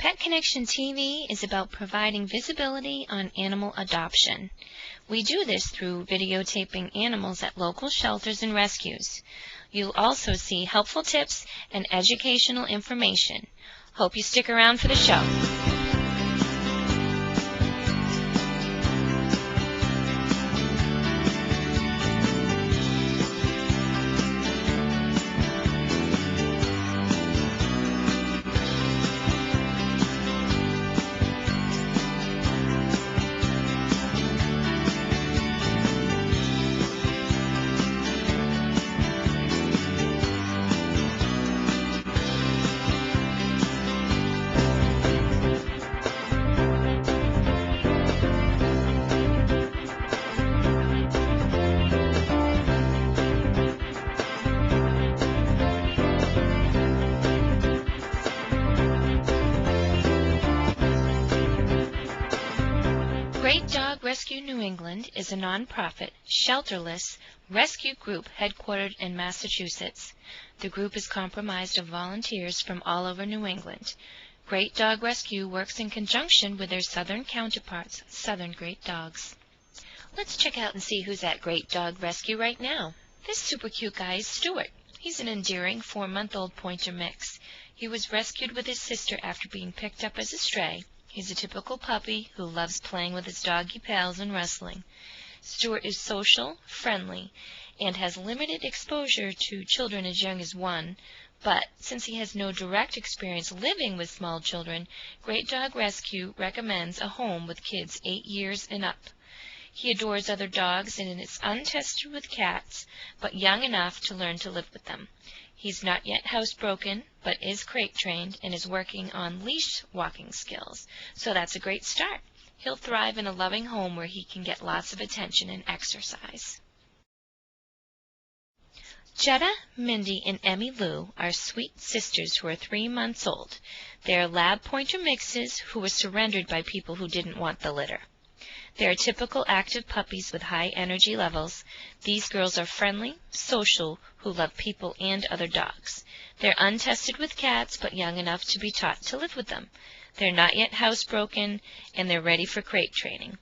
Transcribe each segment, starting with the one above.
Pet Connection TV is about providing visibility on animal adoption. We do this through videotaping animals at local shelters and rescues. You'll also see helpful tips and educational information. Hope you stick around for the show. Great Dog Rescue New England is a nonprofit, shelterless rescue group headquartered in Massachusetts. The group is comprised of volunteers from all over New England. Great Dog Rescue works in conjunction with their southern counterparts, Southern Great Dogs. Let's check out and see who's at Great Dog Rescue right now. This super cute guy is Stuart. He's an endearing 4-month-old pointer mix. He was rescued with his sister after being picked up as a stray. He's a typical puppy who loves playing with his doggy pals and wrestling. Stuart is social, friendly, and has limited exposure to children as young as 1, but since he has no direct experience living with small children, Great Dog Rescue recommends a home with kids 8 years and up. He adores other dogs and is untested with cats, but young enough to learn to live with them. He's not yet housebroken, but is crate trained and is working on leash walking skills, so that's a great start. He'll thrive in a loving home where he can get lots of attention and exercise. Jetta, Mindy, and Emmy Lou are sweet sisters who are 3 months old. They are lab pointer mixes who were surrendered by people who didn't want the litter. They are typical active puppies with high energy levels. These girls are friendly, social, who love people and other dogs. They're untested with cats, but young enough to be taught to live with them. They're not yet housebroken, and they're ready for crate training.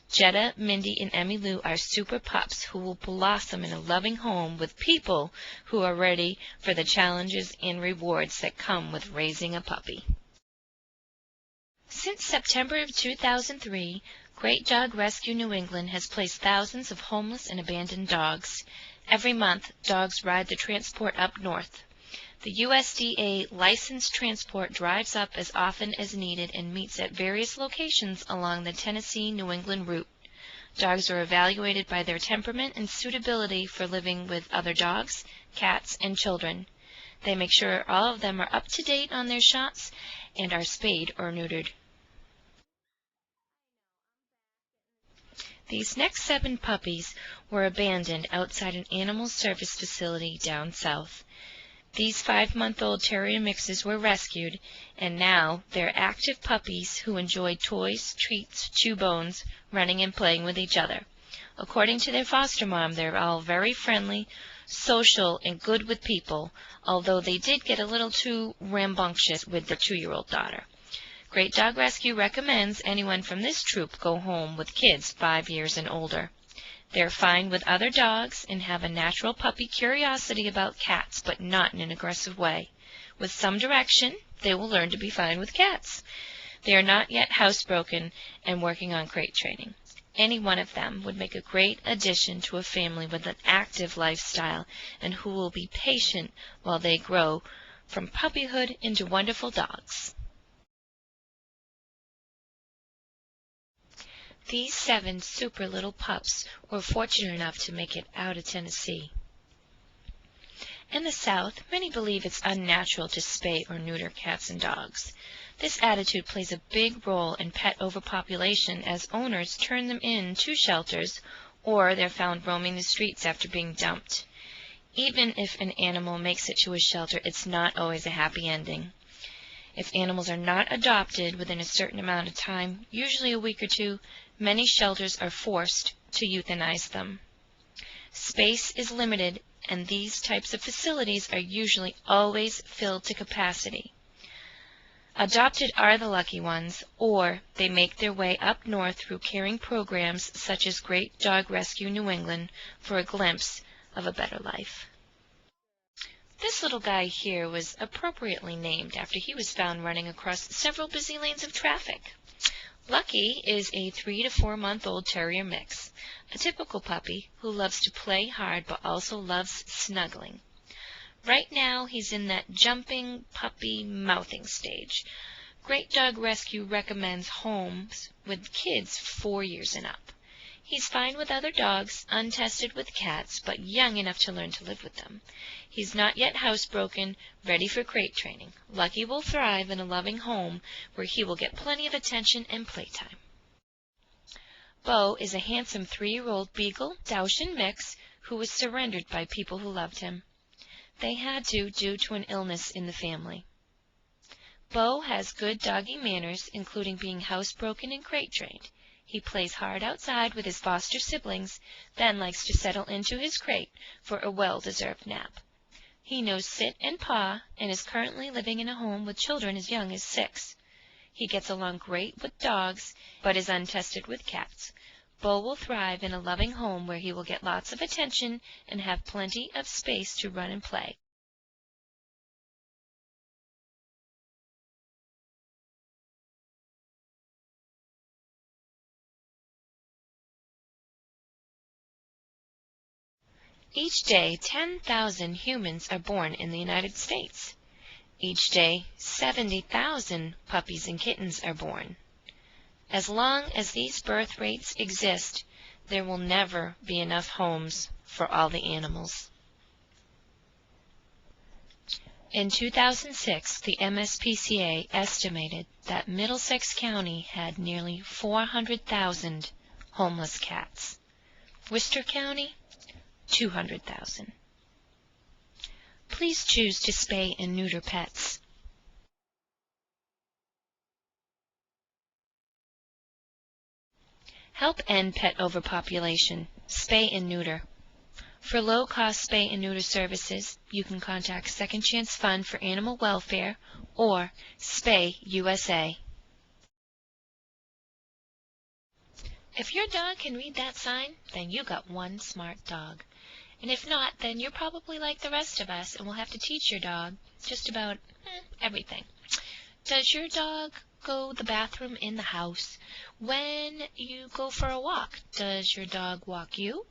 Jetta, Mindy, and Emmy Lou are super pups who will blossom in a loving home with people who are ready for the challenges and rewards that come with raising a puppy. Since September of 2003, Great Dog Rescue New England has placed thousands of homeless and abandoned dogs. Every month, dogs ride the transport up north. The USDA licensed transport drives up as often as needed and meets at various locations along the Tennessee-New England route. Dogs are evaluated by their temperament and suitability for living with other dogs, cats, and children. They make sure all of them are up to date on their shots and are spayed or neutered. These next 7 puppies were abandoned outside an animal service facility down south. These 5-month-old terrier mixes were rescued, and now they're active puppies who enjoy toys, treats, chew bones, running and playing with each other. According to their foster mom, they're all very friendly, social, and good with people, although they did get a little too rambunctious with their 2-year-old daughter. Great Dog Rescue recommends anyone from this troop go home with kids 5 years and older. They're fine with other dogs and have a natural puppy curiosity about cats, but not in an aggressive way. With some direction, they will learn to be fine with cats. They are not yet housebroken and working on crate training. Any one of them would make a great addition to a family with an active lifestyle and who will be patient while they grow from puppyhood into wonderful dogs. These 7 super little pups were fortunate enough to make it out of Tennessee. In the South, many believe it's unnatural to spay or neuter cats and dogs. This attitude plays a big role in pet overpopulation as owners turn them in to shelters or they're found roaming the streets after being dumped. Even if an animal makes it to a shelter, it's not always a happy ending. If animals are not adopted within a certain amount of time, usually a week or 2, many shelters are forced to euthanize them. Space is limited, and these types of facilities are usually always filled to capacity. Adopted are the lucky ones, or they make their way up north through caring programs such as Great Dog Rescue New England for a glimpse of a better life. This little guy here was appropriately named after he was found running across several busy lanes of traffic. Lucky is a 3 to 4 month old terrier mix, a typical puppy who loves to play hard but also loves snuggling. Right now he's in that jumping puppy mouthing stage. Great Dog Rescue recommends homes with kids 4 years and up. He's fine with other dogs, untested with cats, but young enough to learn to live with them. He's not yet housebroken, ready for crate training. Lucky will thrive in a loving home where he will get plenty of attention and playtime. Bo is a handsome 3-year-old Beagle Dachshund mix who was surrendered by people who loved him. They had to due to an illness in the family. Bo has good doggy manners, including being housebroken and crate trained. He plays hard outside with his foster siblings, then likes to settle into his crate for a well-deserved nap. He knows sit and paw and is currently living in a home with children as young as 6. He gets along great with dogs, but is untested with cats. Bo will thrive in a loving home where he will get lots of attention and have plenty of space to run and play. Each day, 10,000 humans are born in the United States. Each day, 70,000 puppies and kittens are born. As long as these birth rates exist, there will never be enough homes for all the animals. In 2006, the MSPCA estimated that Middlesex County had nearly 400,000 homeless cats. Worcester County, 200,000. Please choose to spay and neuter pets. Help end pet overpopulation. Spay and neuter. For low-cost spay and neuter services, you can contact Second Chance Fund for Animal Welfare or Spay USA. If your dog can read that sign, then you got one smart dog. And if not, then you're probably like the rest of us and will have to teach your dog just about everything. Does your dog go to the bathroom in the house? When you go for a walk, does your dog walk you?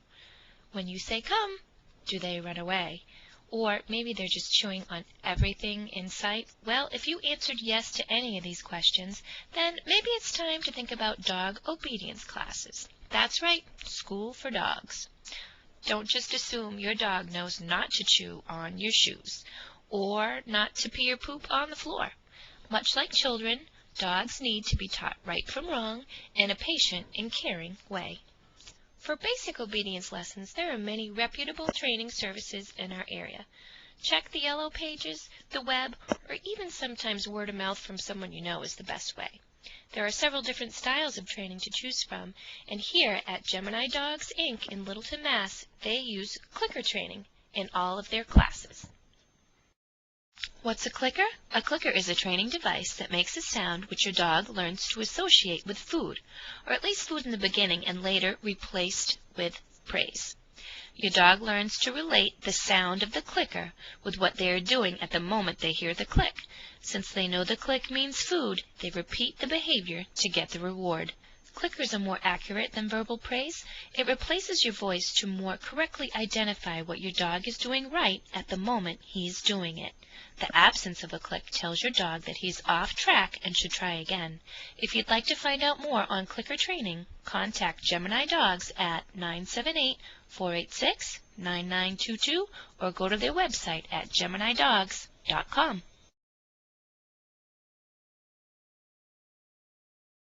When you say come, do they run away? Or maybe they're just chewing on everything in sight? Well, if you answered yes to any of these questions, then maybe it's time to think about dog obedience classes. That's right, school for dogs. Don't just assume your dog knows not to chew on your shoes or not to pee or poop on the floor. Much like children, dogs need to be taught right from wrong in a patient and caring way. For basic obedience lessons, there are many reputable training services in our area. Check the yellow pages, the web, or even sometimes word of mouth from someone you know is the best way. There are several different styles of training to choose from, and here at Gemini Dogs, Inc. in Littleton, Mass., they use clicker training in all of their classes. What's a clicker? A clicker is a training device that makes a sound which your dog learns to associate with food, or at least food in the beginning and later replaced with praise. Your dog learns to relate the sound of the clicker with what they are doing at the moment they hear the click. Since they know the click means food, they repeat the behavior to get the reward. Clickers are more accurate than verbal praise. It replaces your voice to more correctly identify what your dog is doing right at the moment he's doing it. The absence of a click tells your dog that he's off track and should try again. If you'd like to find out more on clicker training, contact Gemini Dogs at 978-486-9922 or go to their website at geminidogs.com.